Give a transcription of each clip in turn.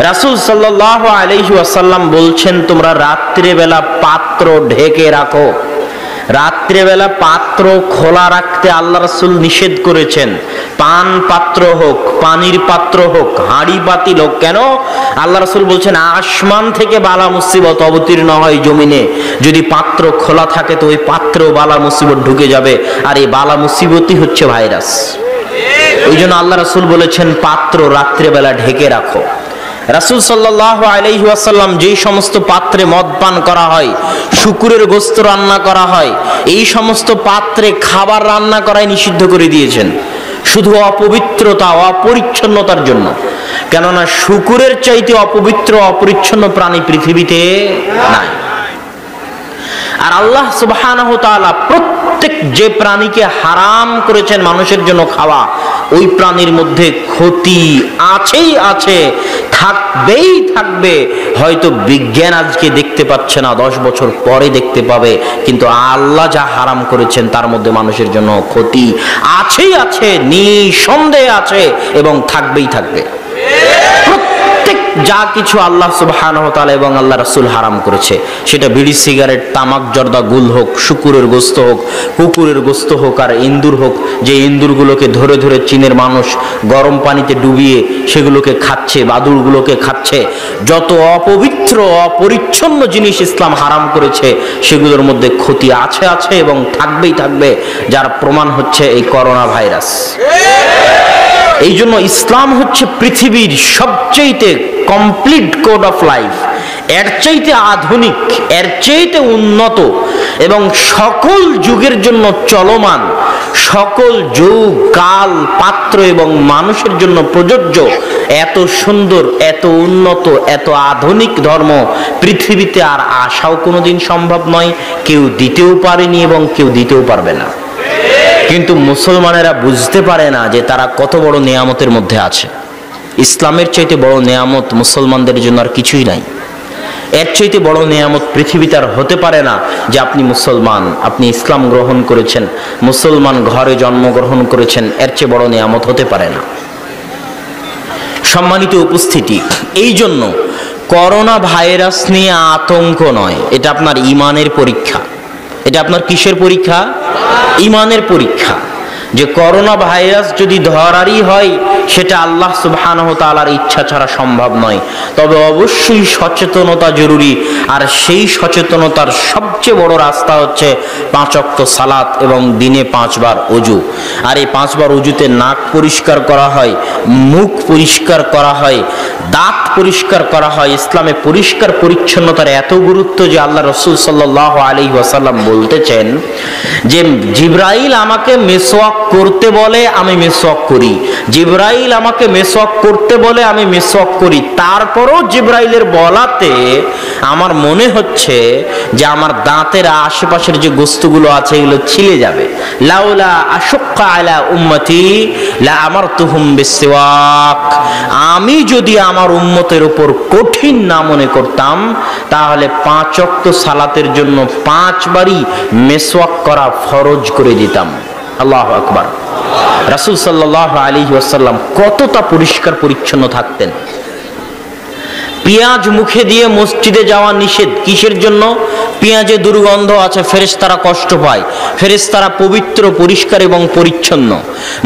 রাসূল সাল্লাল্লাহু আলাইহি ওয়াসাল্লাম বলছেন, তোমরা রাত্রিবেলা পাত্র ঢেকে রাখো। রাত্রিবেলা পাত্র খোলা রাখতে আল্লাহ রাসূল নিষেধ করেছেন। পান পাত্র হোক, পানির পাত্র হোক, হাঁড়ি পাতিল হোক, কেন? আল্লাহ রাসূল বলছেন, আসমান থেকে বালা মুসিবত অবতীর্ণ হয় জমিনে, যদি পাত্র খোলা থাকে তো ওই পাত্র বালা মুসিবত ঢুকে যাবে, আর এই বালা মুসিবতই হচ্ছে ভাইরাস। ওই জন্য আল্লাহ রাসূল বলেছেন পাত্র রাত্রিবেলা ঢেকে রাখো। রাসূল সাল্লাল্লাহু আলাইহি ওয়াসাল্লাম যেই সমস্ত পাত্রে মদ পান করা হয়, শুকুরের গোশত রান্না করা হয়, এই সমস্ত পাত্রে খাবার রান্না করাই নিষিদ্ধ করে দিয়েছেন, শুধু অপবিত্রতা অপরিচ্ছন্নতার জন্য। কেননা শুকুরের চাইতে অপবিত্র অপরিচ্ছন্ন প্রাণী পৃথিবীতে নাই। আর আল্লাহ সুবহানাহু ওয়া তাআলা প্রত্যেক যে প্রাণীকে হারাম করেছেন মানুষের জন্য খাওয়া, ওই প্রাণীর মধ্যে ক্ষতি আছেই আছে, থাকবেই থাকবে। হয়তো বিজ্ঞান আজকে দেখতে পাচ্ছে না, 10 বছর পরে দেখতে পাবে, কিন্তু আল্লাহ যা হারাম করেছেন তার মধ্যে মানুষের জন্য ক্ষতি আছেই আছে, নিঃসন্দেহে আছে, এবং থাকবেই থাকবে। প্রত্যেক যা কিছু আল্লাহ সুবহানাহু ওয়া তাআলা এবং আল্লাহ রাসূল হারাম করেছে, সেটা বিড়ি, সিগারেট, তামাক, জর্দা, গুল হোক, শুকুরের গোশত হোক, কুকুরের গোশত হোক, আর ইন্দুর হোক, যে ইন্দুরগুলোকে ধরে ধরে চীনের মানুষ গরম পানিতে ডুবিয়ে সেগুলোকে খাচ্ছে, বাদুড়গুলোকে খাচ্ছে, যত অপবিত্র অপরিচ্ছন্ন জিনিস ইসলাম হারাম করেছে সেগুলোর মধ্যে ক্ষতি আছে আছে এবং থাকবেই থাকবে, যার প্রমাণ হচ্ছে এই করোনা ভাইরাস। এই জন্য ইসলাম হচ্ছে পৃথিবীর সবচেয়ে কমপ্লিট কোড অফ লাইফ, এর চাইতে আধুনিক, এর চাইতে উন্নত এবং সকল যুগের জন্য চলমান, সকল যুগ কাল পাত্র এবং মানুষের জন্য প্রযোজ্য এত সুন্দর, এত উন্নত, এত আধুনিক ধর্ম পৃথিবীতে আর আসাও কোনোদিন সম্ভব নয়, কেউ দিতেও পারেনি এবং কেউ দিতেও পারবে না। কিন্তু মুসলমানেরা বুঝতে পারে না যে তারা কত বড় নেয়ামতের মধ্যে আছে। ইসলামের চাইতে বড় নেয়ামত মুসলমানদের জন্য আর কিছুই নাই। এর চাইতে বড় নেয়ামত পৃথিবীতে আর হতে পারে না যে আপনি মুসলমান, আপনি ইসলাম গ্রহণ করেছেন, মুসলমান ঘরে জন্মগ্রহণ করেছেন, এর চেয়ে বড় নেয়ামত হতে পারে না। সম্মানিত উপস্থিতি, এই জন্য করোনা ভাইরাস নিয়ে আতঙ্ক নয়, এটা আপনার ঈমানের পরীক্ষা। এটা আপনার কিসের পরীক্ষা? ঈমানের পরীক্ষা। যে করোনা ভাইরাস যদি ধরারই হয় সেটা আল্লাহ সুবহানাহু ওয়া তাআলার ইচ্ছা ছাড়া সম্ভব নয়, তবে অবশ্যই সচেতনতা জরুরি। আর সেই সচেতনতার সবচেয়ে বড় রাস্তা হচ্ছে 5 ওয়াক্ত সালাত এবং দিনে 5 বার ওযু। আর এই 5 বার ওযুতে নাক পরিষ্কার করা হয়, মুখ পরিষ্কার করা হয়, দাঁত পরিষ্কার করা হয়। ইসলামে পরিষ্কার পরিচ্ছন্নতার এত গুরুত্ব যে আল্লাহ রাসূল সাল্লাল্লাহু আলাইহি ওয়াসাল্লাম বলতেছেন যে জিবরাইল আমাকে মিসওয়াক করতে বলে আমি মিসওয়াক করি, জিবরাইল আমাকে মিসওয়াক করতে বলে আমি মিসওয়াক করি, তারপরও জিবরাইলের বলাতে আমার মনে হচ্ছে যে আমার দাঁতের আশেপাশের যে গোস্তগুলো আছে এগুলো ছিলে যাবে। লাউলা আশুক্কা আলা উম্মতি লা আমারতুহুম বিসওয়াক, আমি যদি আমার উম্মতের উপর কঠিন না মনে করতাম তাহলে 5 ওয়াক্ত সালাতের জন্য 5 বারই মিসওয়াক করা ফরজ করে দিতাম। আল্লাহু আকবার। রাসূল সাল্লাল্লাহু আলাইহি ওয়াসাল্লাম কতটা পরিষ্কার পরিচ্ছন্ন থাকতেন। পেঁয়াজ মুখে দিয়ে মসজিদে যাওয়া নিষেধ। কিসের জন্য? পেঁয়াজে দুর্গন্ধ আছে, ফেরেশতারা কষ্ট পায়। ফেরেশতারা পবিত্র, পরিষ্কার এবং পরিচ্ছন্ন।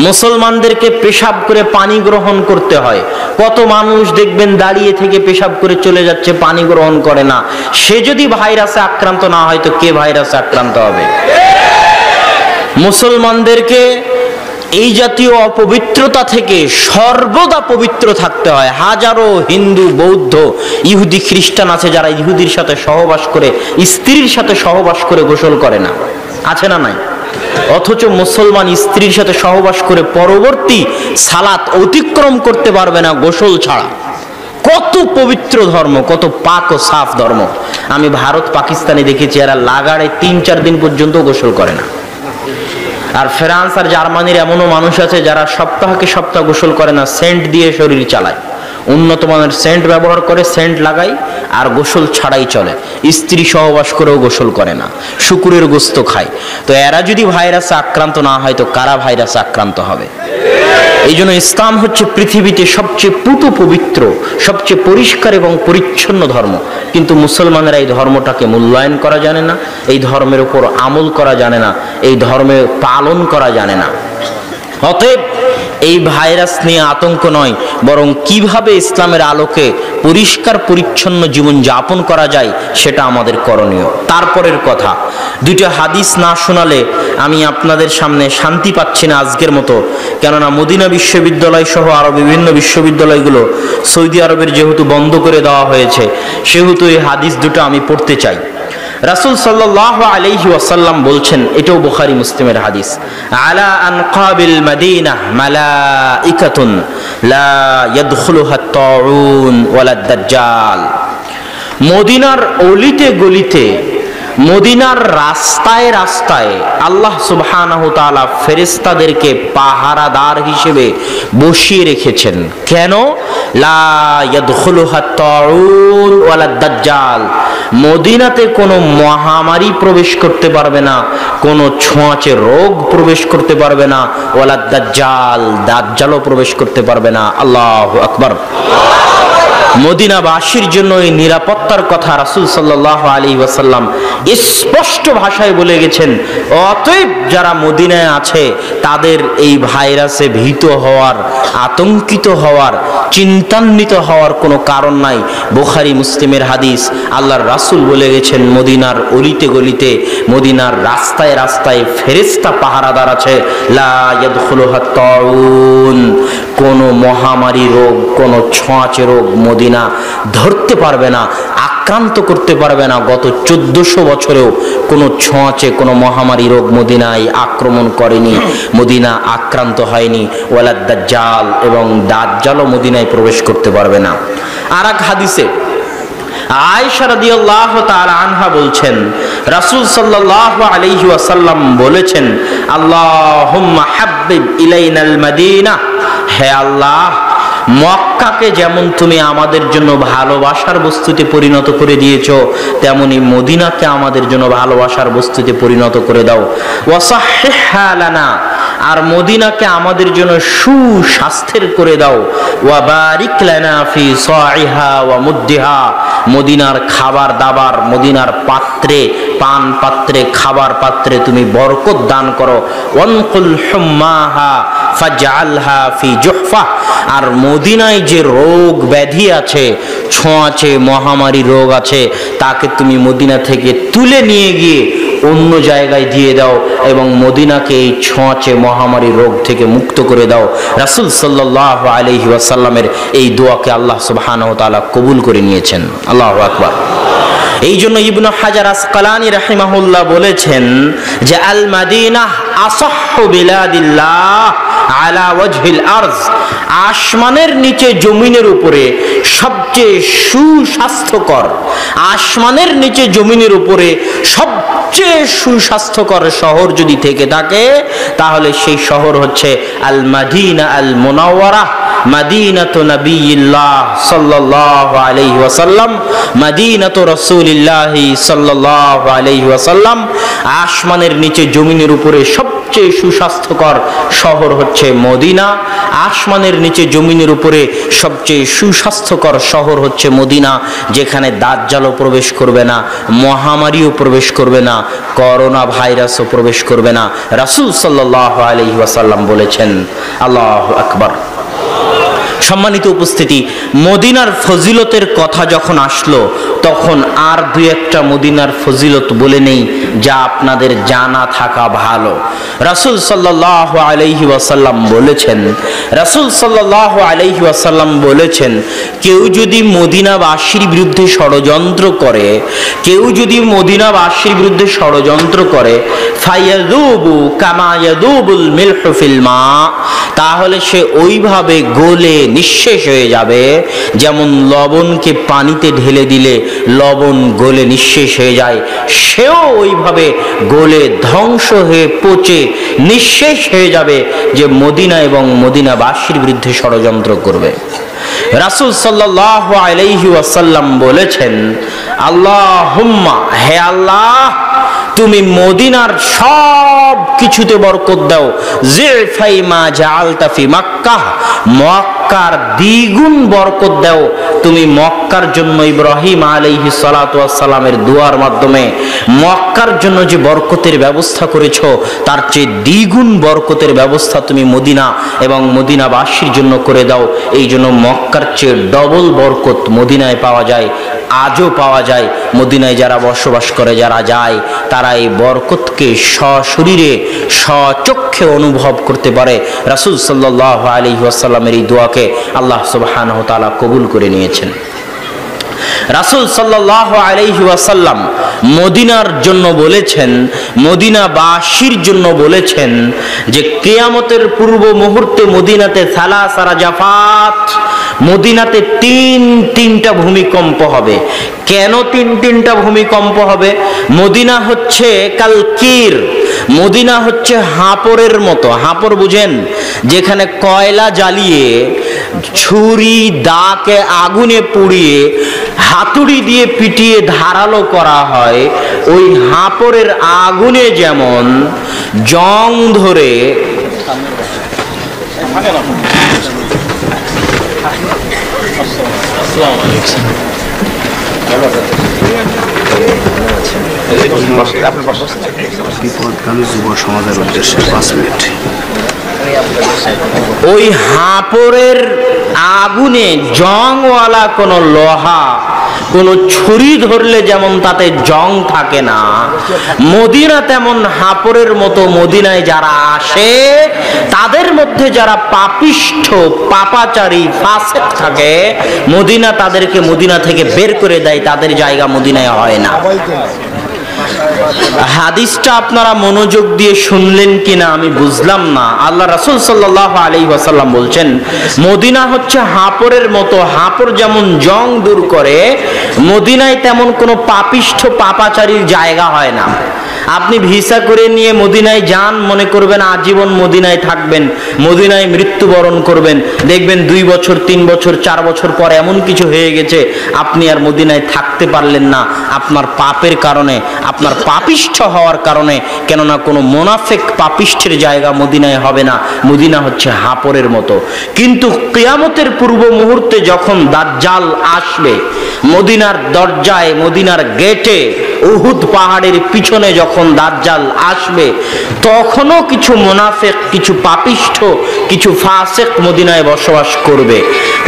মুসলমানদেরকে পেশাব করে পানি গ্রহণ করতে হয়। কত মানুষ দেখবেন দাঁড়িয়ে থেকে পেশাব করে চলে যাচ্ছে, পানি গ্রহণ করে না। সে যদি ভাইরাসে আক্রান্ত না হয় তো কে ভাইরাসে আক্রান্ত হবে? মুসলমানদেরকে এই জাতীয় অপবিত্রতা থেকে সর্বদা পবিত্র থাকতে হয়। হাজারো হিন্দু, বৌদ্ধ, ইহুদি, খ্রিস্টান আছে যারা ইহুদির সাথে সহবাস করে, স্ত্রীর সাথে সহবাস করে গোসল করে না, আছে না নাই? অথচ মুসলমান স্ত্রীর সাথে সহবাস করে পরবর্তী সালাত অতিক্রম করতে পারবে না গোসল ছাড়া। কত পবিত্র ধর্ম, কত পাক ও সাফ ধর্ম। আমি ভারত পাকিস্তানে দেখেছি এরা লাগাড়ে 3-4 দিন পর্যন্ত গোসল করে না। আর ফ্রান্স আর জার্মানির এমনও মানুষ আছে যারা সপ্তাহকে সপ্তাহ গোসল করে না, সেন্ট দিয়ে শরীর চালায়, উন্নত মানের সেন্ট ব্যবহার করে, সেন্ট লাগায় আর গোসল ছাড়াই চলে। স্ত্রী সহবাস করেও গোসল করে না, শুকুরের গোশত খায়। তো এরা যদি ভাইরাসে আক্রান্ত না হয় তো কারা ভাইরাসে আক্রান্ত হবে? এই জন্য ইসলাম হচ্ছে পৃথিবীতে সবচেয়ে পুত পবিত্র, সবচেয়ে পরিষ্কার এবং পরিচ্ছন্ন ধর্ম। কিন্তু মুসলমানেরা এই ধর্মটাকে মূল্যায়ন করা জানে না, এই ধর্মের উপর আমল করা জানে না, এই ধর্মে পালন করা জানে না। অতএব এই ভাইরাস নিয়ে আতঙ্ক নয়, বরং কিভাবে ইসলামের আলোকে পরিষ্কার পরিচ্ছন্ন জীবন যাপন করা যায় সেটা আমাদের করণীয়। তারপরের কথা, দুইটা হাদিস না শোনালে আমি আপনাদের সামনে শান্তি পাচ্ছি না আজকের মতো। কেননা মদিনা বিশ্ববিদ্যালয় সহ আরো বিভিন্ন বিশ্ববিদ্যালয়গুলো সৌদি আরবের যেহেতু বন্ধ করে দেওয়া হয়েছে, সেহেতু এই হাদিস দুটো আমি পড়তে চাই। রাসূল সাল্লাল্লাহু আলাইহি ওয়াসাল্লাম বলছেন, এটাও বুখারী মুসলিমের হাদিস, আলা আনকাবিল মাদিনা মালাইকাতুন লা ইয়াদখুলুহা আত-তাউন ওয়ালা দাজ্জাল। মদিনার অলিতে গলিতে, মদিনার রাস্তায় রাস্তায় আল্লাহ সুবহানাহু ওয়া তাআলা ফেরেশতাদেরকে পাহারাদার হিসেবে বসিয়ে রেখেছেন। কেন? লা ইয়াদখুলুহা আত-তাউন ওয়ালা দাজ্জাল। মদিনাতে কোনো মহামারী প্রবেশ করতে পারবে না, কোনো ছোঁয়াচে রোগ প্রবেশ করতে পারবে না, ওয়ালা দাজ্জাল, দাজ্জালও প্রবেশ করতে পারবে না। আল্লাহু আকবার। মদিনাবাসীর জন্য এই নিরাপত্তার কথা রাসূল সাল্লাল্লাহু আলাইহি ওয়াসাল্লাম স্পষ্ট ভাষায় বলে গেছেন। অতএব যারা মদিনায় আছে তাদের এই ভাইরাসে ভীত হওয়ার, আতঙ্কিত হওয়ার, চিন্তান্বিত হওয়ার কোনো কারণ নাই। বুখারী মুসলিমের হাদিস, আল্লাহর রাসূল বলে গেছেন, মদিনার অলিতে গলিতে, মদিনার রাস্তায় রাস্তায় ফেরেশতা পাহারাদার আছে। লা ইয়াদখুলুহা আত-তাউন, কোনো মহামারী রোগ, কোনো ছোঁয়াচে রোগ মদিনা ধরতে পারবে না, আক্রান্ত করতে পারবে না। গত 1400 বছরেও কোনো ছোঁয়াচে কোনো মহামারী রোগ মদিনায় আক্রমণ করেনি, মদিনা আক্রান্ত হয়নি। ওয়ালা দাজ্জাল, এবং দাজ্জালও মদিনায় প্রবেশ করতে পারবে না। আর এক হাদিসে আয়েশা রাদিয়াল্লাহু তাআলা আনহা বলছেন, রাসূল সাল্লাল্লাহু আলাইহি ওয়াসাল্লাম বলেছেন, আল্লাহুম্মা হাব্বিব ইলাইনাল মাদিনা, হে আল্লাহ, মক্কাকে যেমন তুমি আমাদের জন্য ভালোবাসার বস্তুতে পরিণত করে দিয়েছো, তেমনি মদিনাকে আমাদের জন্য ভালোবাসার বস্তুতে পরিণত করে দাও। ওয়াসাহহিহা লানা, আর মদিনাকে আমাদের জন্য সুস্বাস্থ্যের করে দাও। ওয়া বারিক লানা ফি সাইহা ওয়া মুদ্দিহা, মদিনার খাবার দাবার, মদিনার পাত্রে, পান পাত্রে, খাবার পাত্রে তুমি বরকত দান করো। ওয়ানকুল হুম্মাহা ফাজআলহা ফি জুহফা, আর মদিনায় যে রোগ ব্যাধি আছে, ছোঁয়াচে মহামারী রোগ আছে, তাকে তুমি মদিনা থেকে তুলে নিয়ে গিয়ে অন্য জায়গায় দিয়ে দাও এবং মদিনাকে এই ছোঁয়াচে মহামারী রোগ থেকে মুক্ত করে দাও। রাসূল সাল্লাল্লাহু আলাইহি ওয়াসাল্লামের এই দোয়াকে আল্লাহ সুবহানাহু ওয়া তাআলা কবুল করে নিয়েছেন। আল্লাহু আকবার। এই জন্য ইবনে হাজার আসকালানী রাহিমাহুল্লাহ বলেছেন যে আল মাদিনাহ আসাহহু বিলাদিল্লাহ আলা ওয়াজহিল আরজ, আসমানের নিচে জমিনের উপরে সবচেয়ে সুস্বাস্থ্যকর, আসমানের নিচে জমিনের উপরে সবচেয়ে সুস্বাস্থ্যকর শহর যদি থেকে থাকে, তাহলে সেই শহর হচ্ছে আল মাদিনা আল মুনাওয়ারা, মাদিনাতু নবিয়্যিল্লাহ সাল্লাল্লাহু আলাইহি ওয়াসাল্লাম, মাদিনাতু রাসূলিল্লাহ সাল্লাল্লাহু আলাইহি ওয়াসাল্লাম। আসমানের নিচে জমিনের উপরে সবচেয়ে সুস্বাস্থ্যকর শহর হচ্ছে মদিনা, আসমানের নিচে জমিনের উপরে সবচেয়ে সুস্বাস্থ্যকর শহর হচ্ছে মদিনা, যেখানে দাজ্জালও প্রবেশ করবে না, মহামারীও প্রবেশ করবে না, করোনা ভাইরাসও প্রবেশ করবে না। রাসূল সাল্লাল্লাহু আলাইহি ওয়াসাল্লাম বলেছেন। আল্লাহু আকবার। সম্মানিত উপস্থিতি, মদিনার ফজিলতের কথা যখন আসলো, তখন আর দুই একটা মদিনার ফজিলত বলে নেই যা আপনাদের জানা থাকা ভালো। রাসূল সাল্লাল্লাহু আলাইহি ওয়াসাল্লাম বলেছেন, রাসূল সাল্লাল্লাহু আলাইহি ওয়াসাল্লাম বলেছেন, কেউ যদি মদিনাবাসীর বিরুদ্ধে ষড়যন্ত্র করে, কেউ যদি মদিনাবাসীর বিরুদ্ধে ষড়যন্ত্র করে, ফায়াযুবু কামা ইয়াযুবুল মিলহু ফিল মা, তাহলে সে ওইভাবে গলে নিঃশেষ হয়ে যাবে, যেমন লবণকে পানিতে ঢেলে দিলে লবণ গলে নিঃশেষ হয়ে যায়, সেও ওইভাবে গলে ধ্বংস হয়ে পচে নিঃশেষ হয়ে যাবে যে মদিনা এবং মদিনাবাসীর বিরুদ্ধে ষড়যন্ত্র করবে। রাসূল সাল্লাল্লাহু আলাইহি ওয়াসাল্লাম বলেছেন, আল্লাহুম্মা, হে আল্লাহ, তুমি মদিনার সব কিছুতে বরকত দাও। জিরফাই মা জাআলতা ফি মক্কাহ, মক্কার দ্বিগুণ বরকত দাও তুমি মক্কার জন্য। ইব্রাহিম আলাইহিস সালাতু ওয়াস সালামের দুয়ার মাধ্যমে মক্কার জন্য যে বরকতের ব্যবস্থা করেছো তার চেয়ে দ্বিগুণ বরকতের ব্যবস্থা তুমি মদিনা এবং মদিনাবাসীর জন্য করে দাও। এই জন্য মক্কার চেয়ে ডবল বরকত মদিনায় পাওয়া যায়, আজও পাওয়া যায়। মদিনায় যারা বসবাস করে, যারা যায়, তারা এই বরকতকে সশরীরে স্বচক্ষে অনুভব করতে পারে। রাসূল সাল্লাল্লাহু আলাইহি ওয়াসাল্লামের এই দোয়াকে আল্লাহ সুবহানাহু ওয়া তাআলা কবুল করে নিয়েছেন। রাসূল সাল্লাল্লাহু আলাইহি ওয়াসাল্লাম মদিনার জন্য বলেছেন, মদিনাবাসীর জন্য বলেছেন যে কিয়ামতের পূর্ব মুহূর্তে মদিনাতে সালাসা রাজাফাত, মদিনাতে তিনটা ভূমিকম্প হবে। কেন তিনটা ভূমিকম্প হবে? মদিনা হচ্ছে কালকির, মদিনা হচ্ছে হাঁপড়ের মতো। হাঁপড় বুঝেন? যেখানে কয়লা জ্বালিয়ে ছুরি দাকে আগুনে পুড়িয়ে হাতুড়ি দিয়ে পিটিয়ে ধারালো করা হয়, ওই হাঁপড়ের আগুনে যেমন জং ধরে বিপদগামী যুব সমাজের উদ্দেশ্যে 5 মিনিট। ওই হাঁপড়ের আগুনে জংওয়ালা কোনো লোহা, কোনো ছুরি ধরলে যেমন তাতে জং থাকে না, মদিনা তেমন হাঁপড়ের মতো মদিনায় যারা আসে তাদের মধ্যে যারা পাপিষ্ঠ, পাপাচারী, ফাসিক থাকে, মদিনা তাদেরকে মদিনা থেকে বের করে দেয়, তাদের জায়গা মদিনায় হয় না। হাদিসটা আপনারা মনোযোগ দিয়ে শুনলেন কিনা আমি বুঝলাম না। আল্লাহ রাসূল সাল্লাল্লাহু আলাইহি ওয়াসাল্লাম বলছেন মদিনা হচ্ছে হাঁপড়ের মতো, হাঁপড় যেমন জং দূর করে, মদিনায় তেমন কোনো পাপিষ্ঠ পাপাচারীর জায়গা হয় না। আপনি ভিসা করে নিয়ে মদিনায় যান, মনে করবেন আজীবন মদিনায় থাকবেন, মদিনায় মৃত্যুবরণ করবেন, দেখবেন 2 বছর 3 বছর 4 বছর পর এমন কিছু হয়ে গেছে আপনি আর মদিনায় থাকতে পারলেন না, আপনার পাপের কারণে, আপনার পাপিষ্ঠ হওয়ার কারণে। কেননা কোনো মুনাফিক পাপিষ্ঠের জায়গা মদিনায় হবে না, মদিনা হচ্ছে হাঁপড়ের মতো। কিন্তু কিয়ামতের পূর্ব মুহূর্তে যখন দাজ্জাল আসবে, মদিনার দরজায়, মদিনার গেটে, উহুদ পাহাড়ের পিছনে যখন দাজ্জাল আসবে, তখনও কিছু মুনাফিক, কিছু পাপিষ্ঠ, কিছু ফাসিক মদিনায় বসবাস করবে।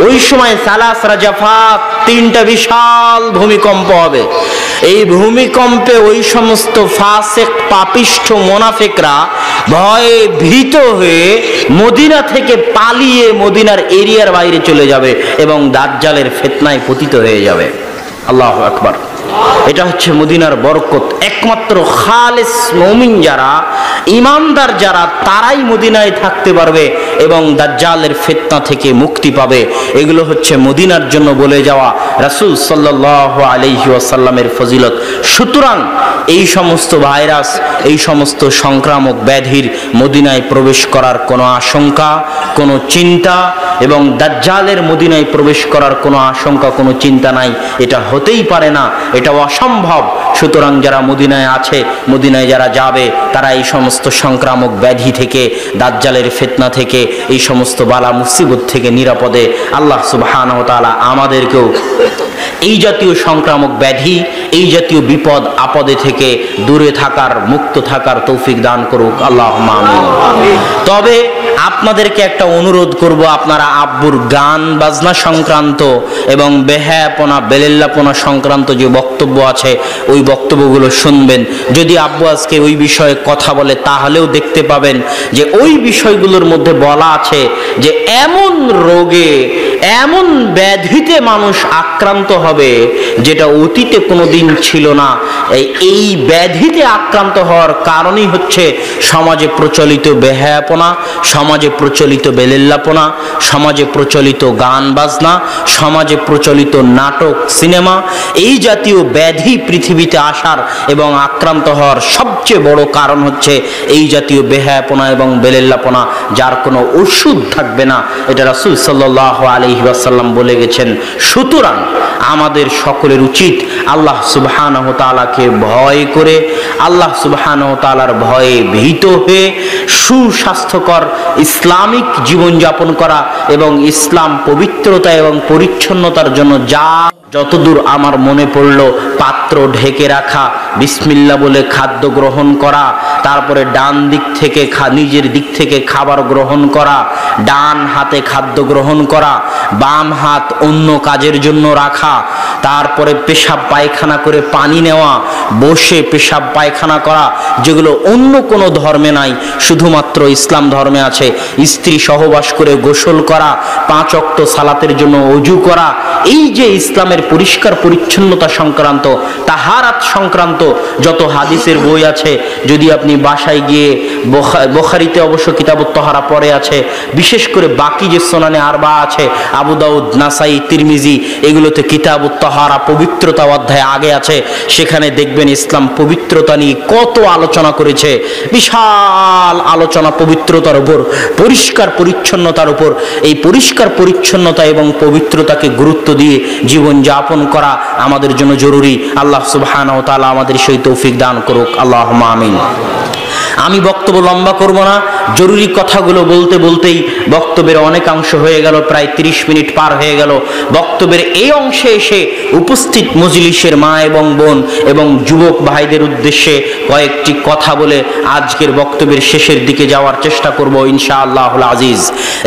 ওই সময় সালাস রাজাফাত, 3টা বিশাল ভূমিকম্প হবে। এই ভূমিকম্পে ওই সমস্ত ফাসিক, পাপিষ্ঠ, মুনাফিকরা ভয়ে ভীত হয়ে মদিনা থেকে পালিয়ে মদিনার এরিয়ার বাইরে চলে যাবে এবং দাজ্জালের ফিতনায় পতিত হয়ে যাবে। আল্লাহু আকবার। এটা হচ্ছে মদিনার বরকত। একমাত্র খালেস মুমিন যারা, ইমানদার যারা, তারাই মদিনায় থাকতে পারবে এবং দাজ্জালের ফিতনা থেকে মুক্তি পাবে। এগুলো হচ্ছে মদিনার জন্য বলে যাওয়া রাসূল সাল্লাল্লাহু আলাইহি ওয়াসাল্লামের ফজিলত। সুতরাং এই সমস্ত ভাইরাস, এই সমস্ত সংক্রামক ব্যাধির মদিনায় প্রবেশ করার কোনো আশঙ্কা, কোনো চিন্তা, এবং দাজ্জালের মদিনায় প্রবেশ করার কোনো আশঙ্কা, কোনো চিন্তা নাই। এটা হতেই পারে না, এটা অসম্ভব। সুতরাং যারা মদিনায় আছে, মদিনায় যারা যাবে, তারা এই সমস্ত সংক্রামক ব্যাধি থেকে, দাজ্জালের ফিতনা থেকে, এই সমস্ত বালা মুসিবত থেকে নিরাপদে আল্লাহ সুবহানাহু ওয়া তাআলা আমাদেরকেও এই জাতীয় সংক্রামক ব্যাধি, এই জাতীয় বিপদ আপদে থেকে দূরে থাকার, মুক্ত থাকার তৌফিক দান করুক, আল্লাহুম্মা আমিন। তবে আপনাদেরকে একটা অনুরোধ করব, আপনারা আব্বুর গান বাজনা সংক্রান্ত এবং বেহায়াপনা, বেলেল্লাপনা সংক্রান্ত যে বক্তব্য আছে, ওই বক্তব্যগুলো শুনবেন। যদি আব্বু আজকে ওই বিষয়ে কথা বলে, তাহলেও দেখতে পাবেন যে ওই বিষয়গুলোর মধ্যে বলা আছে যে এমন রোগে, এমন ব্যাধিতে মানুষ আক্রান্ত হবে যেটা অতীতে কোনোদিন ছিল না। এই ব্যাধিতে আক্রান্ত হওয়ার কারণই হচ্ছে সমাজে প্রচলিত বেহায়াপনা, সমাজে প্রচলিত বেলেল্লাপনা, সমাজে প্রচলিত গান বাজনা, সমাজে প্রচলিত নাটক, সিনেমা। এই জাতীয় ব্যাধি পৃথিবীতে আসার এবং আক্রান্ত হওয়ার সবচেয়ে বড় কারণ হচ্ছে এই জাতীয় বেহায়াপনা এবং বেলেল্লাপনা, যার কোনো ওষুধ থাকবে না। এটা রাসূল সাল্লাল্লাহু আলাইহি ওয়াসাল্লাম বলে গেছেন। সুতরাং আমাদের সকলের উচিত আল্লাহ সুবহানাহু ওয়া তাআলাকে ভয় করে, আল্লাহ সুবহানাহু ওয়া তাআলার ভয়ে ভীত হয়ে সুস্বাস্থ্যকর ইসলামিক জীবনযাপন করা এবং ইসলাম পবিত্রতা এবং পরিচ্ছন্নতার জন্য যতদূর আমার মনে পড়ল পাত্র ঢেকে রাখা, বিসমিল্লাহ বলে খাদ্য গ্রহণ করা, তারপরে ডান দিক থেকে নিজের দিক থেকে খাবার গ্রহণ করা, ডান হাতে খাদ্য গ্রহণ করা, বাম হাত অন্য কাজের জন্য রাখা, তারপরে পেশাব পায়খানা করে পানি নেওয়া, বসে পেশাব পায়খানা করা, যেগুলো অন্য কোনো ধর্মে নাই, শুধুমাত্র ইসলাম ধর্মে আছে। স্ত্রী সহবাস করে গোসল করা, 5 ওয়াক্ত সালাতের জন্য ওযু করা, এই যে ইসলামের পরিষ্কার পরিচ্ছন্নতা সংক্রান্ত, তাহারাত সংক্রান্ত যত হাদিসের বই আছে, যদি আপনি বাসায় গিয়ে বুখারীতে অবশ্য কিতাবুত তাহারা পড়ে আছে, বিশেষ করে বাকি যে সুনানে আরবা আছে, আবু দাউদ, নাসাই, তিরমিজি, এগুলোতে কিতাবুত তাহারা পবিত্রতা অধ্যায় আগে আছে, সেখানে দেখবেন ইসলাম পবিত্রতা নিয়ে কত আলোচনা করেছে, বিশাল আলোচনা পবিত্রতার উপর, পরিষ্কার পরিচ্ছন্নতার উপর। এই পরিষ্কার পরিচ্ছন্নতা এবং পবিত্রতাকে গুরুত্ব দিয়ে জীবন যাপন করা আমাদের জন্য জরুরি। আল্লাহ সুবহানাহু ওয়া তাআলা আমাদের সেই তৌফিক দান করুক, আল্লাহুম্মা আমিন। আমি বক্তব্য লম্বা করব না, জরুরি কথাগুলো বলতে বলতেই বক্তব্যের অনেকাংশ হয়ে গেল, প্রায় 30 মিনিট পার হয়ে গেল। বক্তব্যের এই অংশে এসে উপস্থিত মজলিসের মা এবং বোন এবং যুবক ভাইদের উদ্দেশ্যে কয়েকটি কথা বলে আজকের বক্তব্যের শেষের দিকে যাওয়ার চেষ্টা করব ইনশাআল্লাহুল আজিজ।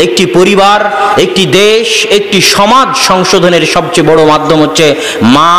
একটি পরিবার, একটি দেশ, একটি সমাজ সংশোধনের সবচেয়ে বড় মাধ্যম হচ্ছে মা,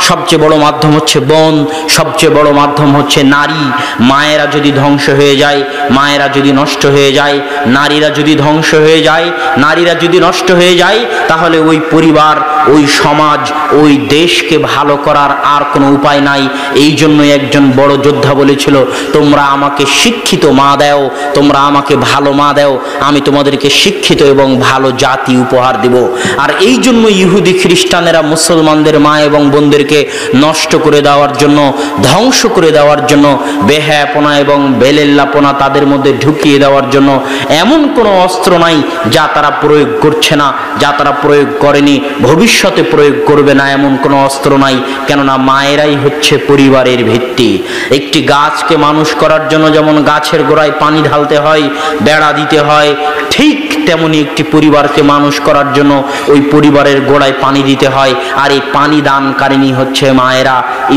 সবচেয়ে বড় মাধ্যম হচ্ছে বোন, সবচেয়ে বড় মাধ্যম হচ্ছে নারী। মায়েরা যদি ধ্বংস হয়ে যায়, মায়েরা যদি নষ্ট হয়ে যায়, নারীরা যদি ধ্বংস হয়ে যায়, নারীরা যদি নষ্ট হয়ে যায়, তাহলে ওই পরিবার, ওই সমাজ, ওই দেশকে ভালো করার আর কোনো উপায় নাই। এই জন্যই একজন বড় যোদ্ধা বলেছিল, তোমরা আমাকে শিক্ষিত মা দাও, তোমরা আমাকে ভালো মা দাও, আমি তোমাদেরকে শিক্ষিত এবং ভালো জাতি উপহার দেব। আর এই জন্য ইহুদি খ্রিস্টানেরা মুসলমানদের মা এবং বোনদেরকে নষ্ট করে দেওয়ার জন্য, ধ্বংস করে দেওয়ার জন্য, বেহায়াপনা এবং বেলেল্লাপনা তাদের মধ্যে ঢুকিয়ে দেওয়ার জন্য এমন কোনো অস্ত্র নাই যা তারা প্রয়োগ করছে না, যা তারা প্রয়োগ করেনি, ভবিষ্যতে প্রয়োগ করবে না, এমন কোনো অস্ত্র নাই। কেননা মায়েরাই হচ্ছে পরিবারের ভিত্তি। একটি গাছকে মানুষ করার জন্য যেমন গাছের গোড়ায় পানি ঢালতে হয়, বেড়া দিতে হয়, ঠিক তেমনি একটি পরিবারকে মানুষ করার জন্য ওই পরিবারের গোড়ায় পানি দিতে হয়। আর এই পানি দানকারিনী হচ্ছে মায়েরা,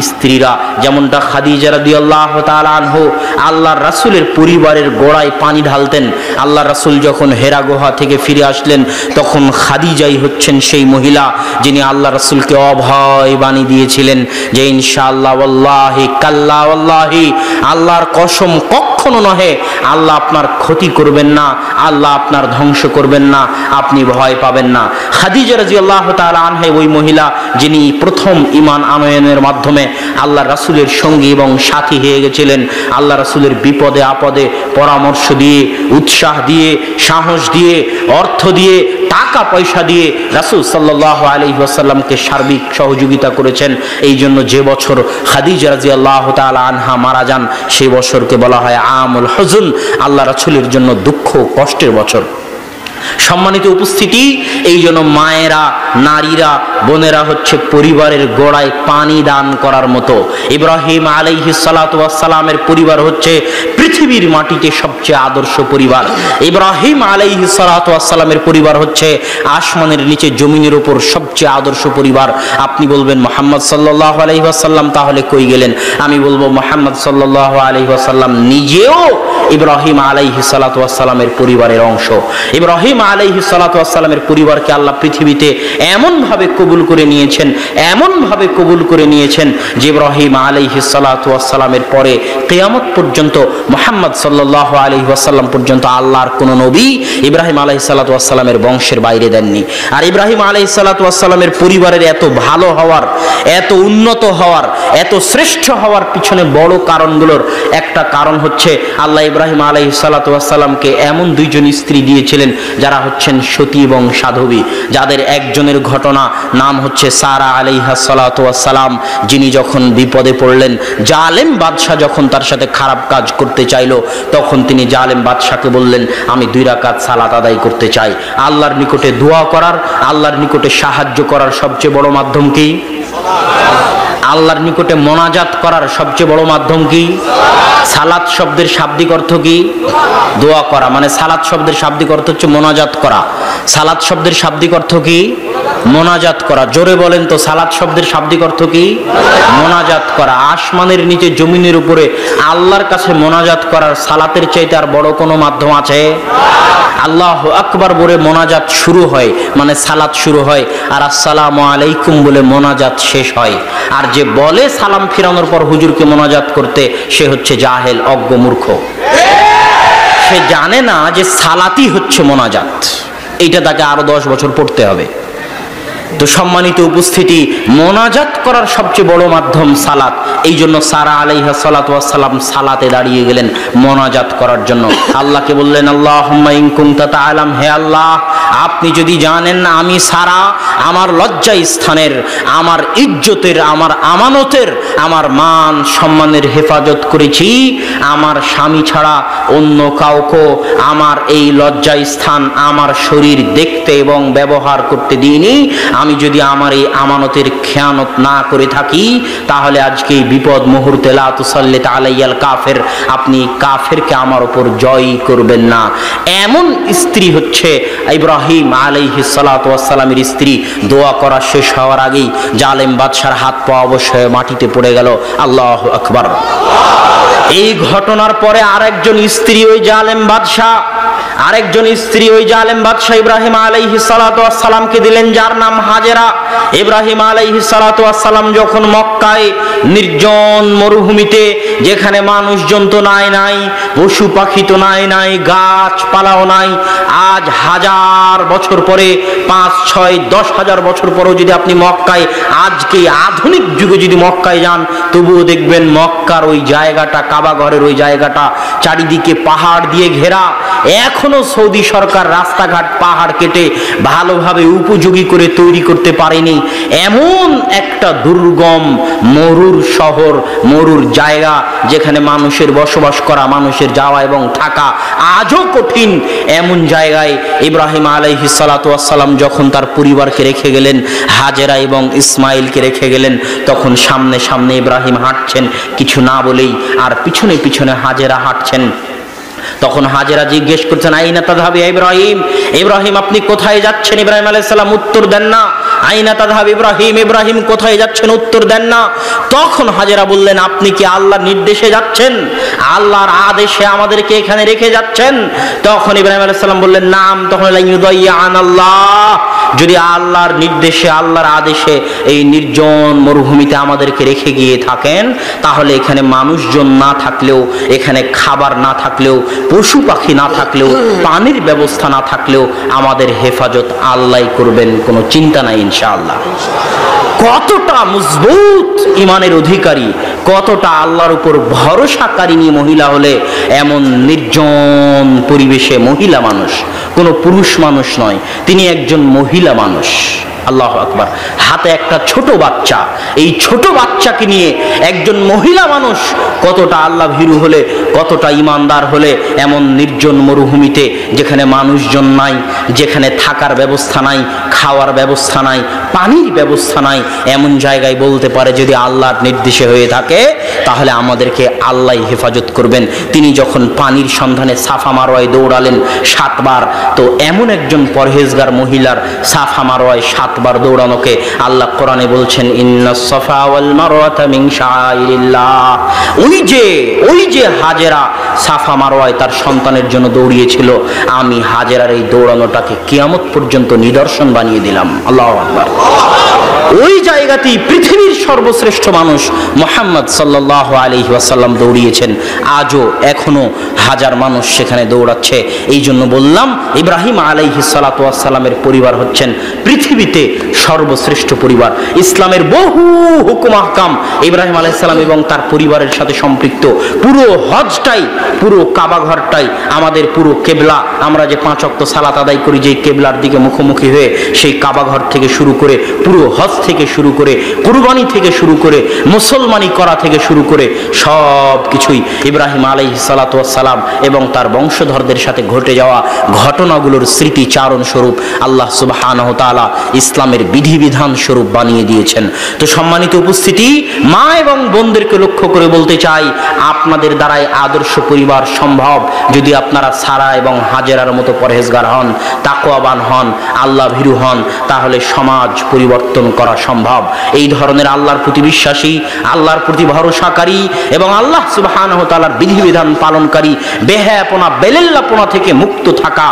স্ত্রীরা। যেমনটা খাদিজা রাদিয়াল্লাহু তাআলা আনহু আল্লাহর রাসূলের পরিবারের গোড়ায় পানি ঢালতেন। আল্লাহর রাসূল যখন হেরা গুহা থেকে ফিরে আসলেন, তখন খাদিজাই হচ্ছেন সেই মহিলা যিনি আল্লাহর রাসূলকে অভয় বাণী দিয়েছিলেন যে ইনশাআল্লাহ ওয়াল্লাহি কাল্লা ওয়াল্লাহি, আল্লাহর কসম কখনো নহে, আল্লাহ আপনার ক্ষতি করবেন না, আল্লাহ আপনার ধ্বংস করবেন না, আপনি ভয় পাবেন না। খাদিজা রাদিয়াল্লাহু তাআলা আনহা ওই মহিলা যিনি প্রথম ঈমান আনয়নের মাধ্যমে আল্লাহর রাসূলের সঙ্গী এবং সাথী হয়ে গেছিলেন। আল্লাহ রাসূলের বিপদে আপদে পরামর্শ দিয়ে, উৎসাহ দিয়ে, সাহস দিয়ে, অর্থ দিয়ে, টাকা পয়সা দিয়ে রাসূল সাল্লাল্লাহু আলাইহি ওয়াসাল্লামকে সার্বিক সহযোগিতা করেছেন। এই জন্য যে বছর খাদিজা রাদিয়াল্লাহু তাআলা আনহা মারা যান, সেই বছরকে বলা হয় আমুল হুজুন, আল্লাহ রাসূলের জন্য দুঃখ কষ্টের বছর। সম্মানিত উপস্থিতি, এই জন্য মায়েরা, নারীরা, বোনেরা হচ্ছে পরিবারের গোড়ায় পানি দান করার মতো। ইব্রাহিম আলাইহিস সালাতু ওয়াস সালামের পরিবার হচ্ছে পৃথিবীর মাটিতে সবচেয়ে আদর্শ পরিবার। ইব্রাহিম আলাইহিস সালাতু ওয়াস সালামের পরিবার হচ্ছে আসমানের নিচে জমিনের উপর সবচেয়ে আদর্শ পরিবার। আপনি বলবেন মুহাম্মদ সাল্লাল্লাহু আলাইহি ওয়াসাল্লাম তাহলে কই গেলেন? আমি বলবো মুহাম্মদ সাল্লাল্লাহু আলাইহি ওয়াসাল্লাম নিজেও ইব্রাহিম আলাইহিস সালাতু ওয়াস সালামের পরিবারের অংশ। ইব্রাহিম আলাইহিস সালাতু ওয়াস সালামের পরিবারকে আল্লাহ পৃথিবীতে এমন ভাবে কবুল করে নিয়েছেন, এমন ভাবে কবুল করে নিয়েছেন যে ইব্রাহিম আলাইহিস সালাতু ওয়াস সালামের পরে কিয়ামত পর্যন্ত, মুহাম্মদ সাল্লাল্লাহু আলাইহি ওয়াসাল্লাম পর্যন্ত আল্লাহর কোন নবী ইব্রাহিম আলাইহিস সালাতু ওয়াস সালামের বংশের বাইরে দেননি। আর ইব্রাহিম আলাইহিস সালাতু ওয়াস সালামের পরিবারের এত ভালো হওয়ার, এত উন্নত হওয়ার, এত শ্রেষ্ঠ হওয়ার পিছনে বড় কারণগুলোর একটা কারণ হচ্ছে আল্লাহ ইব্রাহিম আলাইহিস সালাতু ওয়াস সালামকে এমন দুইজন স্ত্রী দিয়েছিলেন যারা হচ্ছেন সতী এবং সাধবী, যাদের একজনের ঘটনা নাম হচ্ছে সারা আলাইহাস সালাতু ওয়াস সালাম, যিনি যখন বিপদে পড়লেন, জালেম বাদশা যখন তার সাথে খারাপ কাজ করতে করতে চাইলো, তখন তিনি জালেম বাদশাকে বললেন, আমি 2 রাকাত সালাত আদায় করতে চাই। আল্লাহর নিকটে দোয়া করার, আল্লাহর নিকটে সাহায্য করার সবচেয়ে বড় মাধ্যম কি? আল্লাহর নিকটে মোনাজাত করার সবচেয়ে বড় মাধ্যম কি? সালাত শব্দের শাব্দিক অর্থ কি? দোয়া করা। মানে সালাত শব্দের শাব্দিক অর্থ হচ্ছে মোনাজাত করা। সালাত শব্দের শাব্দিক অর্থ কি? মোনাজাত করা। জোরে বলেন তো, সালাত শব্দের শাব্দিক অর্থ কি? মোনাজাত করা। আসমানের নিচে জমিনের উপরে আল্লাহর কাছে মোনাজাত করার সালাতের চাইতে আর বড় কোনো মাধ্যম আছে? আল্লাহু আকবার বলে মোনাজাত শুরু হয়, মানে সালাত শুরু হয়, আর আসসালামু আলাইকুম বলে মোনাজাত শেষ হয়। আর যে বলে সালাম ফিরানোর পর হুজুরকে মোনাজাত করতে, সে হচ্ছে জাহেল, অজ্ঞ, মূর্খ। সে জানে না যে সালাতই হচ্ছে মোনাজাত। এইটা তাকে আরো 10 বছর পড়তে হবে। তো সম্মানিত উপস্থিতি, মোনাজাত করার সবচেয়ে বড় মাধ্যম সালাত। এই জন্য সারা আলাইহা সালাতু ওয়াস সালাম সালাতে দাঁড়িয়ে গেলেন মোনাজাত করার জন্য। আল্লাহকে বললেন, আল্লাহুম্মা ইন কুনতা তাআলাম, হে আল্লাহ, আপনি যদি জানেন আমি সারা আমার লজ্জা স্থানের, আমার ইজ্জতের, আমার আমানতের, আমার মান সম্মানের হেফাজত করেছি, আমার স্বামী ছাড়া অন্য কাউকে আমার এই লজ্জা স্থান, আমার শরীর দেখতে এবং ব্যবহার করতে দিইনি, আমি যদি আমার এই আমানতের খেয়ানত না করে থাকি, তাহলে আজকে এই বিপদ মুহূর্তে লা তুসাল্লিত আলাইয়াল কাফের, আপনি কাফেরকে আমার উপর জয় করবেন না। এমন স্ত্রী হচ্ছে ইব্রাহিম আলাইহিস সালাতু ওয়াস সালামের স্ত্রী। দোয়া করা শেষ হওয়ার আগেই জালেম বাদশার হাত পা অবশ্যই মাটিতে পড়ে গেল। আল্লাহু আকবার। এই ঘটনার পরে আরেকজন স্ত্রী ওই জালেম বাদশা ইব্রাহিম আলাইহিস সালাতু ওয়াস সালামকে দিলেন, যার নাম হাজেরা। ইব্রাহিম আলাইহিস সালাতু ওয়াস সালাম যখন মক্কায় নির্জন মরুভূমিতে, যেখানে মানুষজন তো নাই, পশু পাখি তো নাই, গাছপালাও নাই, আজ 1000 বছর পরে, 5, 6, 10 হাজার বছর পরেও যদি আপনি মক্কায়, আজকে আধুনিক যুগে যদি মক্কায় যান, তবুও দেখবেন মক্কার ওই জায়গাটা, কাবা ঘরের ওই জায়গাটা চারিদিকে পাহাড় দিয়ে ঘেরা। এখনো সৌদি সরকার রাস্তাঘাট পাহাড় কেটে ভালোভাবে উপযোগী করে তৈরি করতে পারেনি। এমন একটা দুর্গম মরুর শহর, মরুর জায়গা, যেখানে মানুষের বসবাস করা, মানুষের যাওয়া এবং থাকা আজও কঠিন। এমন জায়গায় ইব্রাহিম আলাইহিস সালাতু ওয়াস সালাম যখন তার পরিবারকে রেখে গেলেন, হাজেরা এবং ইসমাইলকে রেখে গেলেন, তখন সামনে সামনে ইব্রাহিম হাঁটছেন কিছু না বলেই, আর পিছনে পিছনে হাজেরা হাঁটছেন। তখন হাজেরা জিজ্ঞেস করছেন, আইনা তাযহাবু ইয়া ইব্রাহিম, ইব্রাহিম আপনি কোথায় যাচ্ছেন? ইব্রাহিম আলাইহিস সালাম উত্তর দেন না। আইনা তাযহাবু ইব্রাহিম, ইব্রাহিম কোথায় যাচ্ছেন? উত্তর দেন না। তখন হাজেরা বললেন, আপনি কি আল্লাহর নির্দেশে যাচ্ছেন? আল্লাহর আদেশে আমাদেরকে এখানে রেখে যাচ্ছেন? তখন ইব্রাহিম আলাইহিস সালাম বললেন, নাম। তখন লা ইউদাইয়ান আল্লাহ, যদি আল্লাহর নির্দেশে, আল্লাহর আদেশে এই নির্জন মরুভূমিতে আমাদেরকে রেখে গিয়ে থাকেন, তাহলে এখানে মানুষজন না থাকলেও, এখানে খাবার না থাকলেও, পশু পাখি না থাকলেও, পানির ব্যবস্থা না থাকলেও আমাদের হেফাজত আল্লাহ করবেন, কোনো চিন্তা নাই ইনশাআল্লাহ। কতটা মজবুত ইমানের অধিকারী, কতটা আল্লাহর উপর ভরসাকারিনী মহিলা হলে এমন নির্জন পরিবেশে, মহিলা মানুষ, কোনো পুরুষ মানুষ নয়, তিনি একজন মহিলা মানুষ। আল্লাহু আকবার। হাতে একটা ছোট বাচ্চা, এই ছোট বাচ্চাকে নিয়ে একজন মহিলা মানুষ কতটা আল্লাহ ভীরু হলে, কতটা ইমানদার হলে এমন নির্জন মরুভূমিতে, যেখানে মানুষজন নাই, যেখানে থাকার ব্যবস্থা নাই, খাওয়ার ব্যবস্থা নাই, পানির ব্যবস্থা নাই, এমন জায়গায় বলতে পারে যদি আল্লাহর নির্দেশে হয়ে থাকে তাহলে আমাদেরকে আল্লাহ হেফাজত করবেন। তিনি যখন পানির সন্ধানে সাফা মারওয়ায় দৌড়ালেন 7 বার, তো এমন একজন পরহেজগার মহিলার সাফা মারওয়ায় 7 বার দৌড়ানোকে আল্লাহ কোরআনে বলছেন, ইন্নাস সাফা ওয়াল মারওয়াতা মিন শাআইরিল্লাহ। ওই যে হাজেরা সাফা মারওয়ায় তার সন্তানের জন্য দৌড়িয়েছিল, আমি হাজেরার এই দৌড়ানোটাকে কিয়ামত পর্যন্ত নিদর্শন বানিয়ে দিলাম। আল্লাহু আকবার। ওই জায়গাতেই পৃথিবীর সর্বশ্রেষ্ঠ মানুষ মুহাম্মদ সাল্লাল্লাহু আলাইহি ওয়াসাল্লাম দৌড়িয়েছেন। আজও এখনো হাজার মানুষ সেখানে দৌড়াচ্ছে। এই জন্য বললাম, ইব্রাহিম আলাইহিস সালাতু ওয়াস সালামের পরিবার হচ্ছেন পৃথিবীতে সর্বশ্রেষ্ঠ পরিবার। ইসলামের বহু হুকুম আহকাম ইব্রাহিম আলাইহিস সালাম এবং তার পরিবারের সাথে সম্পৃক্ত। পুরো হজটাই, পুরো কাবা ঘরটাই আমাদের পুরো কেবলা। আমরা যে 5 ওয়াক্ত সালাত আদায় করি যে কেবলার দিকে মুখোমুখি হয়ে, সেই কাবা ঘর থেকে শুরু করে, পুরো হজ থেকে শুরু করে, কুরবানি ইমানি থেকে শুরু করে মুসলমানি করা থেকে শুরু করে সব কিছুই ইব্রাহিম আলাইহিস সালাতু ওয়াস সালাম এবং তার বংশধরদের সাথে ঘটে যাওয়া ঘটনাগুলোর স্মৃতিচারণ স্বরূপ আল্লাহ সুবহানাহু তাআলা ইসলামের বিধিবিধান স্বরূপ বানিয়ে দিয়েছেন। তো সম্মানিত উপস্থিতি, মা এবং বোনদেরকে লক্ষ্য করে বলতে চাই, আপনাদের দ্বারাই আদর্শ পরিবার সম্ভব যদি আপনারা সারা এবং হাজেরার মতো পরহেজগার হন, তাকওয়াবান হন, আল্লাহ ভীরু হন, তাহলে সমাজ পরিবর্তন করা সম্ভব। এই ধরনের আল্লাহর প্রতি বিশ্বাসী, আল্লাহর প্রতি ভরসাকারী এবং আল্লাহ সুবহানাহু ওয়া তাআলার বিধিবিধান পালনকারী, বেহায়াপনা বেলেল্লাপনা থেকে মুক্ত থাকা।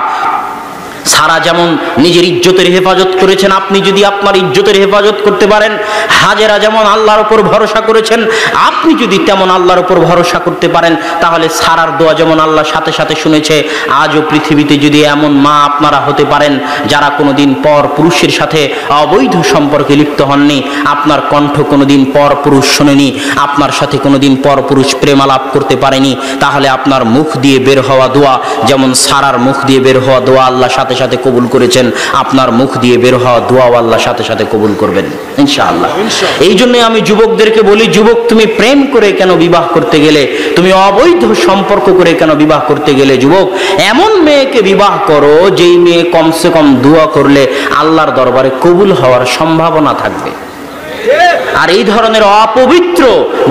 সারা যেমন নিজের ইজ্জতের হেফাজত করেছেন, আপনি যদি আপনার ইজ্জতের হেফাজত করতে পারেন, হাজেরা যেমন আল্লাহর উপর ভরসা করেছেন, আপনি যদি তেমন আল্লাহর উপর ভরসা করতে পারেন, তাহলে সারার দোয়া যেমন আল্লাহ সাথে সাথে শুনেছে। আজও পৃথিবীতে যদি এমন মা আপনারা হতে পারেন যারা কোনোদিন পর পুরুষের সাথে অবৈধ সম্পর্কে লিপ্ত হননি, আপনার কণ্ঠ কোনোদিন পর পুরুষ শোনেনি, আপনার সাথে কোনোদিন পর পুরুষ প্রেমালাপ করতে পারেনি, তাহলে আপনার মুখ দিয়ে বের হওয়া দোয়া যেমন সারার মুখ দিয়ে বের হওয়া দোয়া আল্লাহ সাথে সাথে কবুল করেছেন, আপনার মুখ দিয়ে বের হওয়া দোয়াও আল্লাহ সাথে সাথে কবুল করবেন ইনশাআল্লাহ। এই জন্য আমি যুবকদেরকে বলি, যুবক তুমি প্রেম করে কেন বিবাহ করতে গেলে, তুমি অবৈধ সম্পর্ক করে কেন বিবাহ করতে গেলে? যুবক, এমন মেয়েকে বিবাহ করো যেই মেয়ে কমসে কম দোয়া করলে আল্লাহর দরবারে কবুল হওয়ার সম্ভাবনা থাকবে। আর এই ধরনের অপবিত্র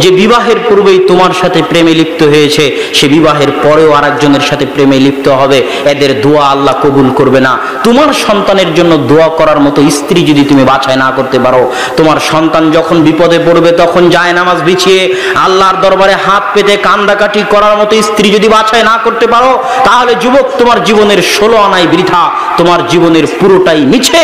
যে বিবাহের পূর্বেই তোমার সাথে প্রেমে লিপ্ত হয়েছে, সে বিবাহের পরেও আরেকজনের সাথে প্রেমে লিপ্ত হবে, এদের দোয়া আল্লাহ কবুল করবে না। তোমার সন্তানের জন্য দোয়া করার মতো স্ত্রী যদি তুমি বাছাই না করতে পারো, তোমার সন্তান যখন বিপদে পড়বে তখন যায় নামাজ বিছিয়ে আল্লাহর দরবারে হাত পেতে কান্দাকাটি করার মতো স্ত্রী যদি বাছাই না করতে পারো, তাহলে যুবক তোমার জীবনের 16 আনাই বৃথা, তোমার জীবনের পুরোটাই মিছে।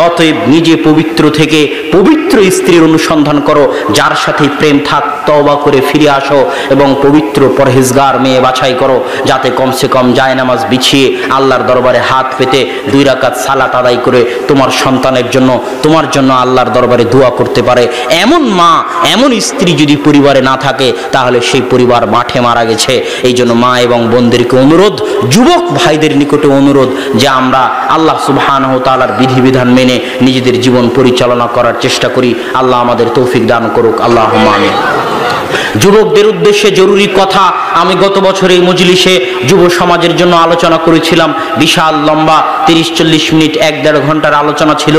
অতএব নিজে পবিত্র থেকে পবিত্র স্ত্রীর অনুসন্ধান করো, যার সাথে প্রেম থাক, তওবা করে ফিরে আসো এবং পবিত্র পরহেজগার মেয়ে বাছাই করো, যাতে কমসে কম যায় নামাজ বিছিয়ে আল্লাহর দরবারে হাত পেতে 2 রাকাত সালাত আদায় করে তোমার সন্তানের জন্য, তোমার জন্য আল্লাহর দরবারে দোয়া করতে পারে। এমন মা, এমন স্ত্রী যদি পরিবারে না থাকে, তাহলে সেই পরিবার মাঠে মারা গেছে। এই জন্য মা এবং বোনদেরকে অনুরোধ, যুবক ভাইদের নিকটে অনুরোধ যে আমরা আল্লাহ সুবহানাহু ওয়া তাআলার বিধিবিধান মেনে নিজেদের জীবন পরিচালনা করার চেষ্টা করি। আল্লাহ আমাদের তৌফিক দান করুক, আল্লাহুম্মা আমিন। যুবকদের উদ্দেশ্যে জরুরি কথা, আমি গত বছর এই মজলিসে যুব সমাজের জন্য আলোচনা করেছিলাম। বিশাল লম্বা 30-40 মিনিট 1-1.5 ঘন্টার আলোচনা ছিল।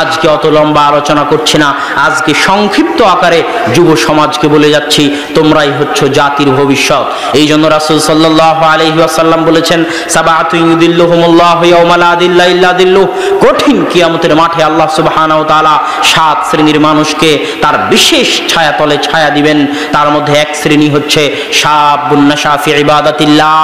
আজকে অত লম্বা আলোচনা করছি না, আজকে সংক্ষিপ্ত আকারে যুব সমাজকে বলে যাচ্ছি, তোমরাই হচ্ছ জাতির ভবিষ্যৎ। এই জন্য রাসূল সাল্লাল্লাহু আলাইহি ওয়াসাল্লাম বলেছেন, সাবাআতু ইউদিল্লুহুমুল্লাহু ইয়াওমা লা দিল্লা ইল্লা দিল্লুহ। কঠিন কিয়ামতের মাঠে আল্লাহ সুবহানাহু ওয়া তাআলা 7 শ্রেণীর মানুষকে তার বিশেষ ছায়াতলে ছায়া দিবেন। তার মধ্যে এক শ্রেণী হচ্ছে শাবুন নাশা ফি ইবাদাতিল্লাহ,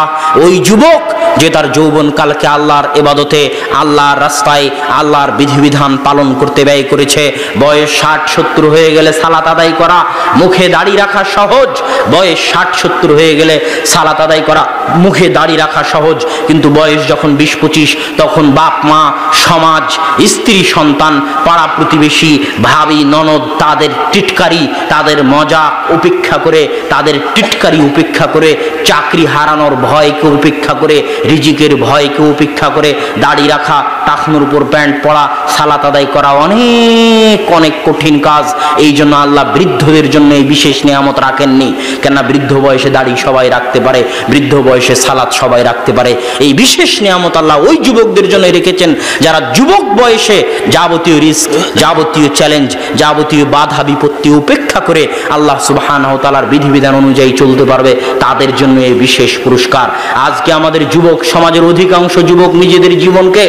ওই যুবক যে তার যৌবন কালকে আল্লাহর ইবাদতে, আল্লাহর রাস্তায়, আল্লাহর বিধিবিধান পালন করতে ব্যয় করেছে। বয়স 60-70 হয়ে গেলে সালাত আদায় করা, মুখে দাড়ি রাখা সহজ। বয়স 60-70 হয়ে গেলে সালাত আদায় করা, মুখে দাড়ি রাখা সহজ, কিন্তু বয়স যখন 20-25 তখন বাপ মা, সমাজ, স্ত্রী সন্তান, পাড়া প্রতিবেশী, ভাবি ননদ, তাদের টিটকারি, তাদের মজা উপেক্ষা করে, তাদের টিটকারি উপেক্ষা করে, চাকরি হারানোর ভয়কে উপেক্ষা করে, রিজিকের ভয়কে উপেক্ষা করে দাড়ি রাখা, টাকনুর উপর প্যান্ট পরা, সালাত আদায় করা অনেক অনেক কঠিন কাজ। এই জন্য আল্লাহ বৃদ্ধদের জন্য এই বিশেষ নিয়ামত রাখেননি, কেননা বৃদ্ধ বয়সে দাড়ি সবাই রাখতে পারে, বৃদ্ধ বয়সে সালাত সবাই রাখতে পারে। এই বিশেষ নিয়ামত আল্লাহ ওই যুবকদের জন্য রেখেছেন যারা যুবক বয়সে যাবতীয় রিস্ক, যাবতীয় চ্যালেঞ্জ, যাবতীয় বাধা বিপত্তি উপেক্ষা করে আল্লাহ সুবহানাহু ওয়া তাআলার বিধিবিধান অনুযায়ী চলতে পারবে, তাদের জন্য এই বিশেষ পুরস্কার। আজকে আমাদের যুবক সমাজের অধিকাংশ যুবক নিজেদের জীবনকে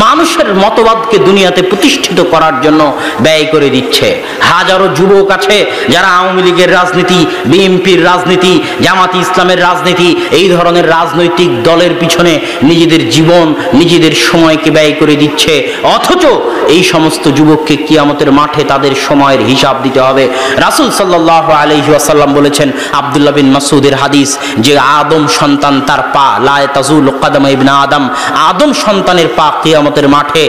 মানুষের মতবাদকে দুনিয়াতে প্রতিষ্ঠিত করার জন্য ব্যয় করে দিচ্ছে। হাজারো যুবক আছে যারা আওয়ামী লীগের রাজনীতি, বিএনপির রাজনীতি, জামাতি ইসলামের রাজনীতি, এই ধরনের রাজনৈতিক দলের পিছনে নিজেদের জীবন, নিজেদের সময়কে ব্যয় করে দিচ্ছে। অথচ এই সমস্ত যুবককে কিয়ামতের মাঠে তাদের সময়ের হিসাব দিতে হবে। রাসূল সাল্লাল্লাহু আলাইহি ওয়াসাল্লাম বলেছেন, আব্দুল্লাহ বিন মাসউদের হাদিস, যে আদম সন্তান তার পা লা তাযুলু কদমা ইবনে আদম, আদম সন্তানের পা কিয়ামতের মাঠে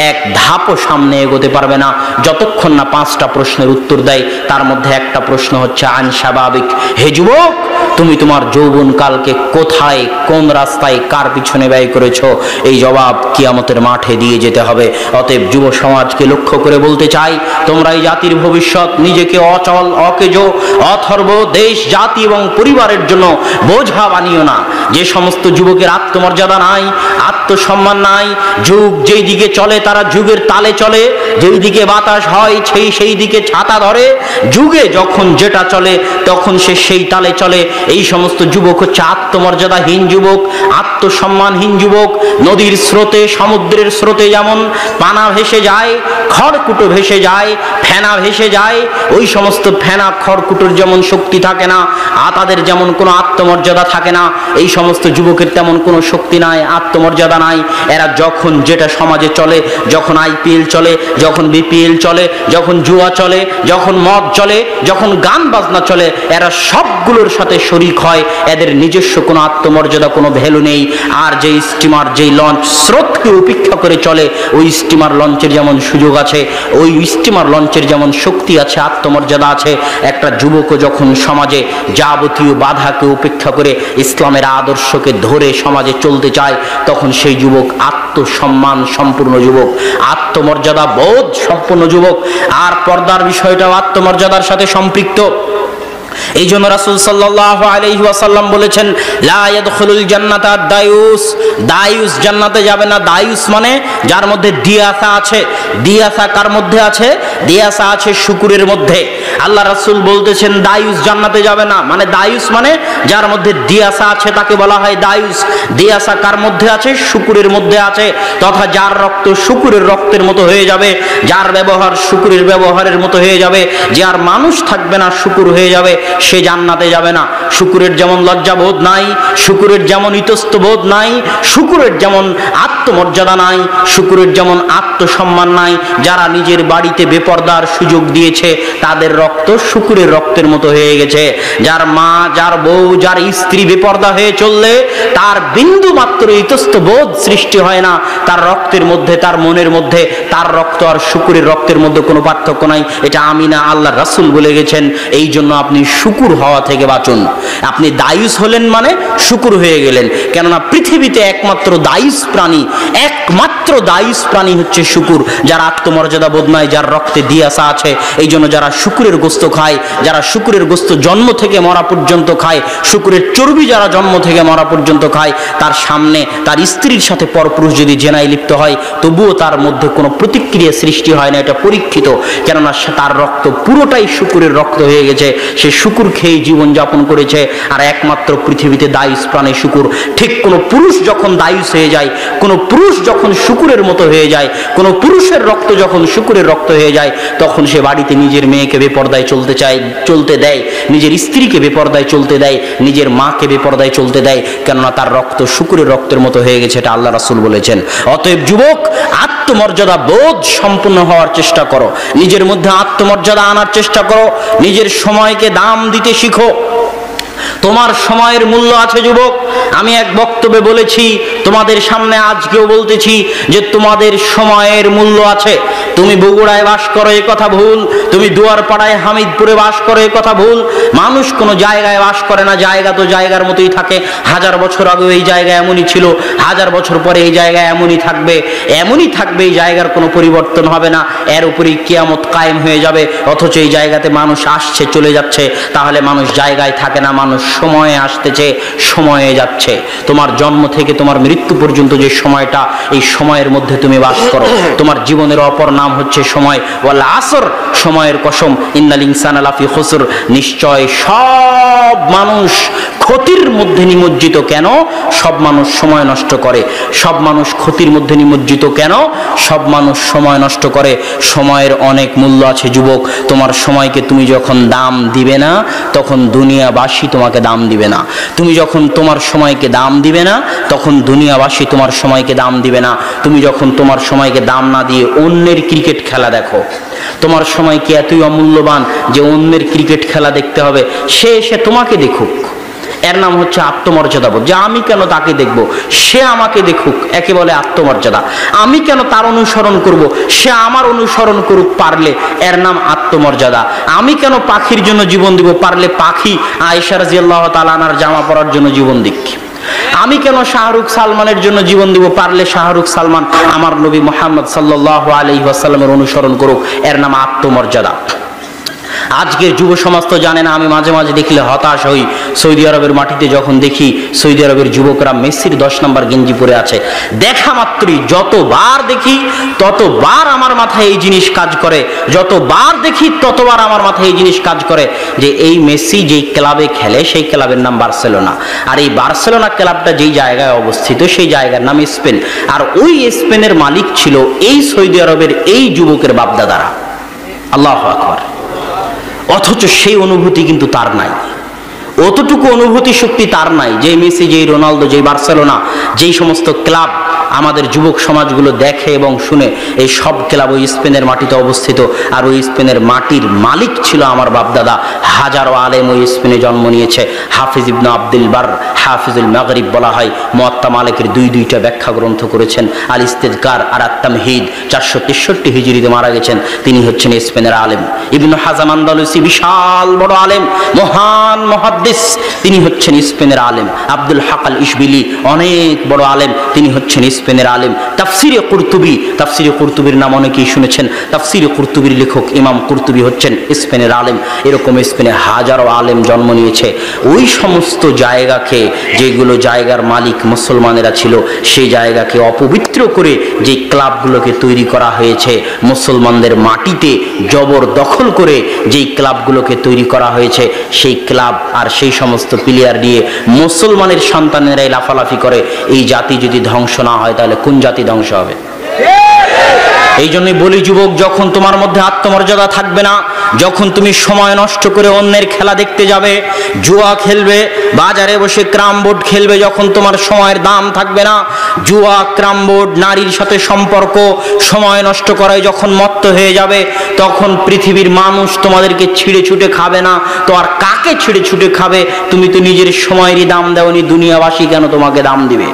এক ধাপও সামনে এগোতে পারবে না যতক্ষণ না 5টা প্রশ্নের উত্তর দেয়। তার মধ্যে একটা প্রশ্ন হচ্ছে আন শাবাবিক, হে যুবক তুমি তোমার যৌবনকালকে কোথায়, কোন রাস্তায়, কার পিছনে ব্যয় করেছো, এই জবাব কিয়ামতের মাঠে দিয়ে যেতে হবে। অতএব যুব সমাজকে লক্ষ্য করে বলতে চাই, তোমরা এই জাতির ভবিষ্যৎ, নিজেকে অচল, অকেজো, অথর্ব, দেশ, জাতি এবং পরিবারের জন্য বোঝা বানিও না। যে সমস্ত যুবকের আত্মমর্যাদা নাই, আত্মসম্মান নাই, যুগ যেই দিকে চলে তারা যুগের তালে চলে, যেই দিকে বাতাস হয় সেই দিকে ছাতা ধরে, যুগে যখন যেটা চলে তখন সে সেই তালে চলে, এই সমস্ত যুবক হচ্ছে আত্মমর্যাদাহীন যুবক, আত্মসম্মানহীন যুবক। নদীর স্রোতে, সমুদ্রের স্রোতে যেমন পানা ভেসে যায়, খড়কুটো ভেসে যায়, ফেনা ভেসে যায়, ওই সমস্ত ফেনা খড়কুটোর যেমন শক্তি থাকে না, তাদের যেমন কোনো আত্মমর্যাদা থাকে না, এই সমস্ত যুবকের তেমন কোনো শক্তি নাই, আত্মমর্যাদা নাই। এরা যখন যেটা সমাজে চলে, যখন আইপিএল চলে, যখন বিপিএল চলে, যখন জুয়া চলে, যখন মদ চলে, যখন গান বাজনা চলে, এরা সবগুলোর সাথে শরিক হয়। এদের নিজস্ব কোনো আত্মমর্যাদা, কোনো ভ্যালু নেই। আর যেই স্টিমার, যেই লঞ্চ স্রোতকে উপেক্ষা করে চলে, ওই স্টিমার লঞ্চের যেমন সুযোগ আছে, ওই স্টিমার লঞ্চের যেমন শক্তি আছে, আত্মমর্যাদা আছে। একটা যুবকও যখন সমাজে যাবতীয় বাধাকে উপেক্ষা করে ইসলামের আদর্শকে ধরে সমাজে চলতে চায়, তখন সেই যুবক আত্মসম্মান সম্পূর্ণ যুবক, আত্মমর্যাদা বোধ সম্পূর্ণ যুবক। আর পর্দার বিষয়টাও আত্মমর্যাদার সাথে সম্পৃক্ত। এই জন্য রাসূল সাল্লাল্লাহু আলাইহি ওয়াসাল্লাম বলেছেন, লা ইয়াদখুলুল জান্নাতা দায়ুস, দায়ুস জান্নাতে যাবে না। দায়ুস মানে যার মধ্যে দিয়াসা আছে। দিয়াসা কার মধ্যে আছে? দিয়াসা আছে শুকুরের মধ্যে। আল্লাহ রাসূল বলতেছেন দায়ুস জান্নাতে যাবে না, মানে দায়ুস মানে যার মধ্যে দিয়াসা আছে তাকে বলা হয় দায়ুস। দিয়াসা কার মধ্যে আছে? শুকুরের মধ্যে আছে, তথা যার রক্ত শুকুরের রক্তের মতো হয়ে যাবে, যার ব্যবহার শুকুরের ব্যবহারের মতো হয়ে যাবে, যার মানুষ থাকবে না শুকুর হয়ে যাবে, সে জান্নাতে যাবে না। শুকুরের যেমন লজ্জাবোধ নাই, শুকুরের যেমন ইতস্তবোধ নাই, শুকুরের যেমন আত্মমর্যাদা নাই, শুকুরের যেমন আত্মসম্মান নাই, যারা নিজের বাড়িতে বেপরদার সুযোগ দিয়েছে তাদের রক্ত শুকুরের রক্তের মতো হয়ে গেছে। যার মা, যার বউ, যার স্ত্রী বেপরদা হয়ে চললে তার বিন্দু মাত্র ইতস্তবোধ সৃষ্টি হয় না, তার রক্তের মধ্যে, তার মনের মধ্যে তার রক্ত আর শুকুরের রক্তের মধ্যে কোনো পার্থক্য নাই। এটা আমি না, আল্লাহ রাসূল বলে গেছেন। এই জন্য আপনি শুকুর হওয়া থেকে বাঁচুন। আপনি দায়ুস হলেন মানে শুকুর হয়ে গেলেন, কেননা পৃথিবীতে একমাত্র দায়ুস প্রাণী, একমাত্র দায়ুস প্রাণী হচ্ছে শুকুর, যার আত্মমর্যাদা বোধ নাই, যার রক্তে দিয়াসা আছে। এই জন্য যারা শুকুরের গোস্ত খায়, যারা শুকুরের গোস্ত জন্ম থেকে মরা পর্যন্ত খায়, শুকুরের চর্বি যারা জন্ম থেকে মরা পর্যন্ত খায়, তার সামনে তার স্ত্রীর সাথে পরপুরুষ যদি জেনায় লিপ্ত হয়, তবুও তার মধ্যে কোনো প্রতিক্রিয়া সৃষ্টি হয় না। এটা পরীক্ষিত, কেননা তার রক্ত পুরোটাই শুকুরের রক্ত হয়ে গেছে। সে শুকুর খেয়ে জীবন যাপন করেছে। আর একমাত্র পৃথিবীতে দায়ুস প্রাণী শুকুর। ঠিক কোনো পুরুষ যখন দায়ুস হয়ে যায়, কোনো পুরুষ যখন শুকুরের মতো হয়ে যায়, কোনো পুরুষের রক্ত যখন শুকুরের রক্ত হয়ে যায়, তখন সে বাড়িতে নিজের মেয়েকে বেপরদায় চলতে দেয়, নিজের স্ত্রীকে বেপরদায় চলতে দেয়, নিজের মাকে বেপরদায় চলতে দেয়, কেননা তার রক্ত শুকুরের রক্তের মতো হয়ে গেছে। এটা আল্লাহ রাসূল বলেছেন। অতএব যুবক, আত্মমর্যাদা বোধ সম্পূর্ণ হওয়ার চেষ্টা করো, নিজের মধ্যে আত্মমর্যাদা আনার চেষ্টা করো, নিজের সময়কে দাম দিতে শিখো। তোমার সময়ের মূল্য আছে যুবক। আমি এক বক্তব্যে বলেছি, তোমাদের সামনে আজকেও বলতেছি যে তোমাদের সময়ের মূল্য আছে। তুমি বগুড়ায় বাস করো, এই কথা ভুল। তুমি দুয়ারপাড়ায়, হামিদপুরে বাস করো, এই কথা ভুল। মানুষ কোনো জায়গায় বাস করে না, জায়গা তো জায়গার মতোই থাকে। 1000 বছর আগে এই জায়গা এমনই ছিল, 1000 বছর পরে এই জায়গা এমনই থাকবে, এমনই থাকবে। এই জায়গার কোনো পরিবর্তন হবে না, এর উপরেই কিয়ামত কায়েম হয়ে যাবে। অথচ এই জায়গাতে মানুষ আসছে, চলে যাচ্ছে। তাহলে মানুষ জায়গায় থাকে না, মানুষ সময়ে আসতেছে, সময়ে যাচ্ছে। তোমার জন্ম থেকে তোমার মৃত্যু পর্যন্ত যে সময়টা, এই সময়ের মধ্যে তুমি বাস করো। তোমার জীবনের অপর নাম হচ্ছে সময়। ওয়াল আসর, সময়ের কসম, ইন্নাল ইনসানা লাফি খুসর, নিশ্চয় সব মানুষ ক্ষতির মধ্যে নিমজ্জিত। কেন? সব মানুষ সময় নষ্ট করে। সব মানুষ ক্ষতির মধ্যে নিমজ্জিত কেন? সব মানুষ সময় নষ্ট করে। সময়ের অনেক মূল্য আছে যুবক। তোমার সময়কে তুমি যখন দাম দিবে না, তখন দুনিয়াবাসী তোমাকে দাম দিবে না। তুমি যখন তোমার সময়কে দাম দিবে না, তখন দুনিয়াবাসী তোমার সময়কে দাম দিবে না। তুমি যখন তোমার সময়কে দাম না দিয়ে অন্যের ক্রিকেট খেলা দেখো, তোমার সময় কি এতই অমূল্যবান যে অন্যের ক্রিকেট খেলা দেখতে হবে? সে তোমাকে দেখুক, এর নাম হচ্ছে আত্মমর্যাদাবোধ, যে আমি কেন তাকে দেখব, সে আমাকে দেখুক, একে বলে আত্মমর্যাদা। আমি কেন তার অনুসরণ করব, সে আমার অনুসরণ করুক, পারলে এর নাম আত্মমর্যাদা। আমি কেন পাখির জন্য জীবন দিব, পারলে পাখি আয়েশা রাদিয়াল্লাহু তাআলা আনহার জামা পরার জন্য জীবন দিক। আমি কেন শাহরুখ সালমানের জন্য জীবন দিব, পারলে শাহরুখ সালমান আমার নবী মুহাম্মদ সাল্লাল্লাহু আলাইহি ওয়াসাল্লামের অনুসরণ করুক, এর নাম আত্মমর্যাদা। আজকের যুব সমাজ তো জানে না। আমি মাঝে মাঝে দেখলে হতাশ হই, সৌদি আরবের মাটিতে যখন দেখি সৌদি আরবের যুবকরা মেসির 10 নম্বর গেঞ্জি পরে আছে, দেখা মাত্রই যতবার দেখি ততবার আমার মাথায় এই জিনিস কাজ করে, যতবার দেখি ততবার আমার মাথায় এই জিনিস কাজ করে যে এই মেসি যেই ক্লাবে খেলে সেই ক্লাবের নাম বার্সেলোনা, আর এই বার্সেলোনা ক্লাবটা যেই জায়গায় অবস্থিত সেই জায়গার নাম স্পেন, আর ওই স্পেনের মালিক ছিল এই সৌদি আরবের এই যুবকের বাপদাদারা। আল্লাহু আকবার। অথচ সেই অনুভূতি কিন্তু তার নাই, অতটুকু অনুভূতি শক্তি তার নাই। যেই মেসি, যেই রোনালদো, যেই বার্সেলোনা, যেই সমস্ত ক্লাব আমাদের যুবক সমাজগুলো দেখে এবং শুনে, এই সব ক্লাব ওই স্পেনের মাটিতে অবস্থিত, আর ওই স্পেনের মাটির মালিক ছিল আমার বাপদাদা। হাজারো আলেম ওই স্পেনে জন্ম নিয়েছে। হাফিজ ইবনে আব্দুল বার, হাফিজুল মাগরিব বলা হয়। মুয়াত্তা মালিকের দুইটা ব্যাখ্যা গ্রন্থ করেছেন, আল ইস্তিযকার আর আত তামহিদ। 463 হিজরিতে মারা গেছেন। তিনি হচ্ছেন স্পেনের আলেম। ইবনে হাজাম আন্দালুসি বিশাল বড় আলেম, মহান মুহাদ্দিস, তিনি হচ্ছেন স্পেনের আলেম। আব্দুল হক আল ইশবিলি অনেক বড় আলেম, তিনি হচ্ছেন স্পেনের আলেম। তাফসিরে কুরতুবি, তাফসিরে কুরতুবির নাম অনেকেই শুনেছেন। তাফসিরে কুরতুবির লেখক ইমাম কুরতুবি হচ্ছেন স্পেনের আলেম। এরকম স্পেনে হাজারো আলেম জন্ম নিয়েছে। ওই সমস্ত জায়গাকে, যেগুলো জায়গার মালিক মুসলমানেরা ছিল, সেই জায়গাকে অপবিত্র করে যে ক্লাবগুলোকে তৈরি করা হয়েছে, মুসলমানদের মাটিতে জবরদখল করে যেই ক্লাবগুলোকে তৈরি করা হয়েছে, সেই ক্লাব আর সেই সমস্ত প্লেয়ার নিয়ে মুসলমানের সন্তানেরাই লাফালাফি করে। এই জাতি যদি ধ্বংস না হয় তাহলে কোন জাতি ধ্বংস হবে? এই জন্যই বলি, যুবক, যখন তোমার মধ্যে আত্মমর্যাদা থাকবে না, যখন তুমি সময় নষ্ট করে অন্যের খেলা দেখতে যাবে, জুয়া খেলবে, বাজারে বসে ক্রাম বোর্ড খেলবে, যখন তোমার সময়ের দাম থাকবে না, জুয়া, ক্রাম বোর্ড, নারীর সাথে সম্পর্ক, সময় নষ্ট করায় যখন মত্ত হয়ে যাবে, তখন পৃথিবীর মানুষ তোমাদেরকে ছিঁড়ে ছুটে খাবে না। তো আর কাকে ছিঁড়ে ছুটে খাবে? তুমি তো নিজের সময়েরই দাম দেওনি, দুনিয়াবাসী কেন তোমাকে দাম দিবে?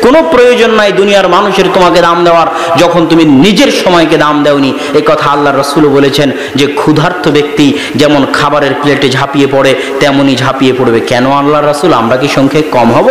কোনো প্রয়োজন নাই দুনিয়ার মানুষের তোমাকে দাম দেওয়ার, যখন তুমি নিজের সময়কে দাম দেওনি। এই কথা আল্লাহর রাসূলও বলেছেন যে ক্ষুধার্ত ব্যক্তি যেমন খাবারের প্লেটে ঝাঁপিয়ে পড়ে তেমনই ঝাঁপিয়ে পড়বে। কেন আল্লাহর রাসূল? আমরা কি সংখ্যায় কম হব?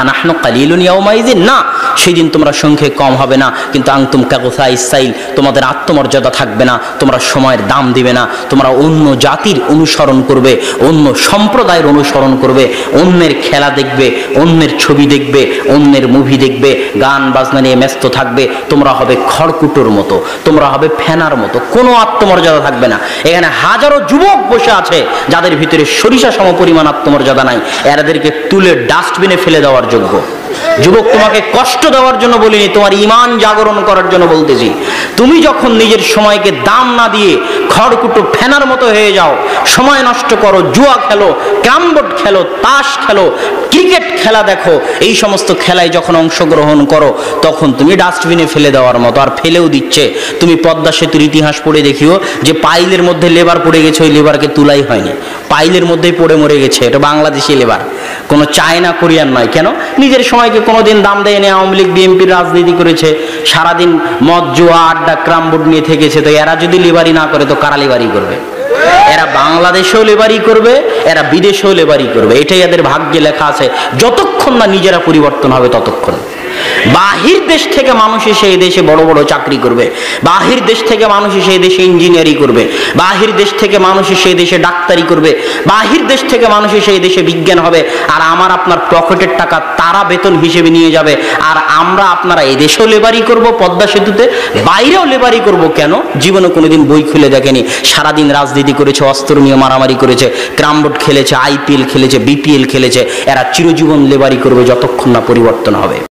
আনাহনু কালিলুন ইয়াউমাইযিন, না, সেদিন তোমরা সংখ্যায় কম হবে না, কিন্তু আনতুম কাগুসাইস সাইল, তোমাদের আত্মমর্যাদা থাকবে না, তোমরা সময়ের দাম দিবে না, তোমরা অন্য জাতির অনুসরণ করবে, অন্য সম্প্রদায়ের অনুসরণ করবে, অন্যের খেলা দেখবে, অন্যের ছবি দেখবে, অন্যের মুভি দেখবে, গান বাজনা নিয়ে ব্যস্ত থাকবে। তোমরা হবে খড়কুটোর মতো, তোমরা হবে ফেনার মতো, কোনো আত্মমর্যাদা থাকবে না। এখানে হাজারো যুবক বসে আছে যাদের ভিতরে সরিষা সম পরিমাণ আত্মমর্যাদা নাই, এদেরকে তুলে ডাস্টবিনে ফেলে দেওয়ার যোগ্য। যুবক, তোমাকে কষ্ট দেওয়ার জন্য বলিনি, তোমার ঈমান জাগরণ করার জন্য বলতেছি। তুমি যখন নিজের সময়কে দাম না দিয়ে খড়কুটো ফেনার মতো হয়ে যাও, সময় নষ্ট করো, জুয়া খেলো, ক্যারম বোর্ড খেলো, তাস খেলো, ক্রিকেট খেলা দেখো, এই সমস্ত খেলায় যখন অংশগ্রহণ করো, তখন তুমি ডাস্টবিনে ফেলে দেওয়ার মতো। আর ফেলেও দিচ্ছে। তুমি পদ্মা সেতুর ইতিহাস পড়ে দেখিও যে পাইলের মধ্যে লেবার পড়ে গেছে, ওই লেবারকে তুলাই হয়নি, পাইলের মধ্যেই পড়ে মরে গেছে। এটা বাংলাদেশি লেবার, কোনো চায়না কোরিয়ান নয়। কেন? নিজের সময়কে কোনোদিন দাম দেয়নি। আওয়ামী লীগ বিএনপির রাজনীতি করেছে, সারাদিন মদ, জুয়া, আড্ডা, ক্রাম বোর্ড নিয়ে থেকেছে। তো এরা যদি লেবারি না করে তো কারা লেবারি করবে? এরা বাংলাদেশেও লেবারি করবে, এরা বিদেশেও লেবারি করবে। এটাই এদের ভাগ্যে লেখা আছে। যতক্ষণ না নিজেরা পরিবর্তন হবে ততক্ষণ। বাহির দেশ থেকে মানুষ এসে এই দেশে বড় বড় চাকরি করবে, বাহির দেশ থেকে মানুষ এসে এই দেশে ইঞ্জিনিয়ারিং করবে, বাহির দেশ থেকে মানুষ এসে এই দেশে ডাক্তারি করবে, বাহির দেশ থেকে মানুষ এসে এই দেশে বিজ্ঞান হবে। আর আমার আপনার পকেটের টাকা তারা বেতন হিসেবে নিয়ে যাবে, আর আমরা আপনারা এই দেশেও লেবারি করব, পদ্মা সেতুতে বাইরেও লেবারি করব। কেন? জীবনে কোনোদিন বই খুলে দেখেনি, সারাদিন রাজনীতি করেছে, অস্ত্র নিয়ে মারামারি করেছে, ক্রাম বোর্ড খেলেছে, আইপিএল খেলেছে, বিপিএল খেলেছে। এরা চিরজীবন লেবারি করবে যতক্ষণ না পরিবর্তন হবে।